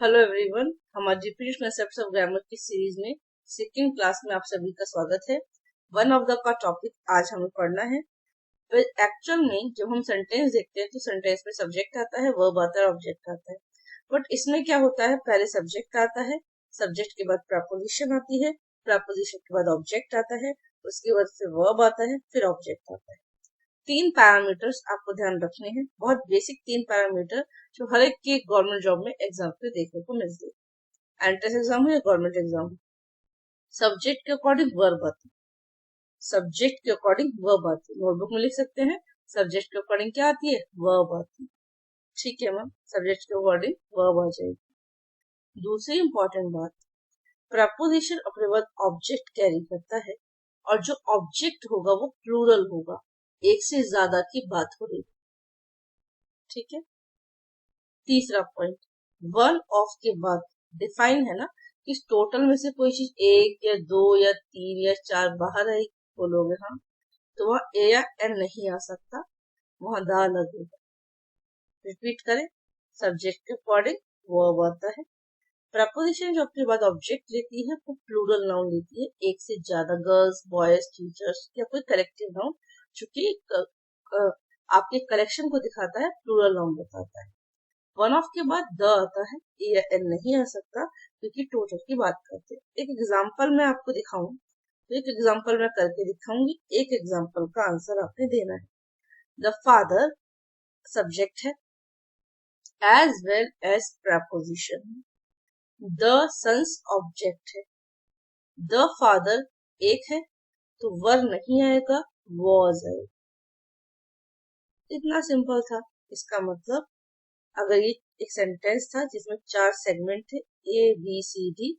Hello everyone, हमारी repeated concepts of grammar की series में सेकंड क्लास में आप सभी का स्वागत है। वन ऑफ द का टॉपिक आज हमें पढ़ना है। तो एक्चुअल में जब हम सेंटेंस देखते हैं तो सेंटेंस में सब्जेक्ट आता है, वर्ब आता है, ऑब्जेक्ट आता है। बट इसमें क्या होता है, पहले सब्जेक्ट आता है, सब्जेक्ट के बाद प्रपोजिशन आती है, प्रपोजिशन के बाद ऑब्जेक्ट आता है, उसके बाद फिर वर्ब आता है, फिर ऑब्जेक्ट आता है। तीन पैरामीटर्स आपको ध्यान रखने हैं, बहुत बेसिक तीन पैरामीटर जो हर एक की गवर्नमेंट जॉब में एग्जाम पे देखने को मिलते हैं। एंट्रेंस एग्जाम हो या गवर्नमेंट एग्जाम हो, सब्जेक्ट के अकॉर्डिंग वर्ब आती है, सब्जेक्ट के अकॉर्डिंग वर्ब आती है। नोटबुक में लिख सकते हैं, सब्जेक्ट के अकॉर्डिंग क्या आती है, वर्ब आती है। ठीक है मैम, सब्जेक्ट के अकॉर्डिंग वर्ब आ जाएगी। दूसरी इंपॉर्टेंट बात, प्रपोजिशन अपने बाद ऑब्जेक्ट कैरी करता है, और जो ऑब्जेक्ट होगा वो प्लूरल होगा, एक से ज्यादा की बात हो रही। ठीक है। तीसरा पॉइंट, वन ऑफ के बाद डिफाइन है ना, कि टोटल में से कोई चीज एक या दो या तीन या चार बाहर आई बोलोगे हम, तो वहां ए या एन नहीं आ सकता, वहां द लगेगा। रिपीट करें, सब्जेक्ट के अकॉर्डिंग वर्ब आता है। प्रपोजिशन जो अपने बाद ऑब्जेक्ट लेती है वो प्लूरल नाउन लेती है, एक से ज्यादा, गर्ल्स, बॉयज, टीचर्स या कोई कलेक्टिव नाउन जो कि आपके कलेक्शन को दिखाता है, प्लूरल नाउन बताता है। वन ऑफ के बाद द आता है, ए या एन नहीं आ सकता क्योंकि टोटल की बात करते हैं। एक एग्जाम्पल मैं आपको दिखाऊं, तो एक एग्जाम्पल मैं करके दिखाऊंगी, एक एग्जाम्पल का आंसर आपने देना है। द फादर सब्जेक्ट है, as well as proposition. The sons object है, द फादर एक है तो वर नहीं आएगा, वॉज आएगा। इतना सिंपल था। इसका मतलब अगर ये एक सेंटेंस था जिसमें चार सेगमेंट थे, ए बी सी डी,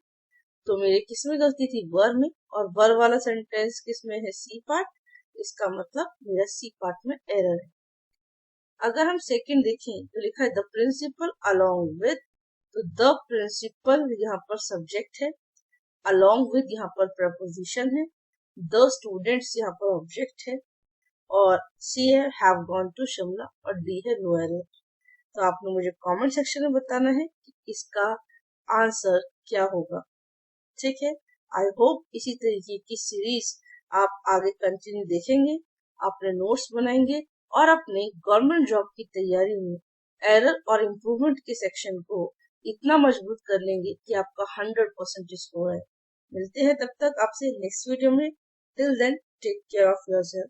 तो मेरी किसमें गलती थी, वर में, और वर वाला सेंटेंस किसमें है, सी पार्ट, इसका मतलब मेरा सी पार्ट में एरर है। अगर हम सेकंड देखें तो लिखा है द प्रिंसिपल अलोंग विद, तो द प्रिंसिपल यहाँ पर सब्जेक्ट है, अलोंग विद यहाँ पर प्रपोजिशन है, द स्टूडेंट्स यहाँ पर ऑब्जेक्ट है, और सी है हैव गॉन टू शिमला, और डी है नो एरर। तो आपने मुझे कमेंट सेक्शन में बताना है कि इसका आंसर क्या होगा। ठीक है। आई होप इसी तरीके की सीरीज आप आगे कंटिन्यू देखेंगे, अपने नोट्स बनाएंगे और अपने गवर्नमेंट जॉब की तैयारी में एरर और इम्प्रूवमेंट के सेक्शन को इतना मजबूत कर लेंगे कि आपका 100% स्कोर है। मिलते हैं तब तक आपसे नेक्स्ट वीडियो में। Till then take care of yourself.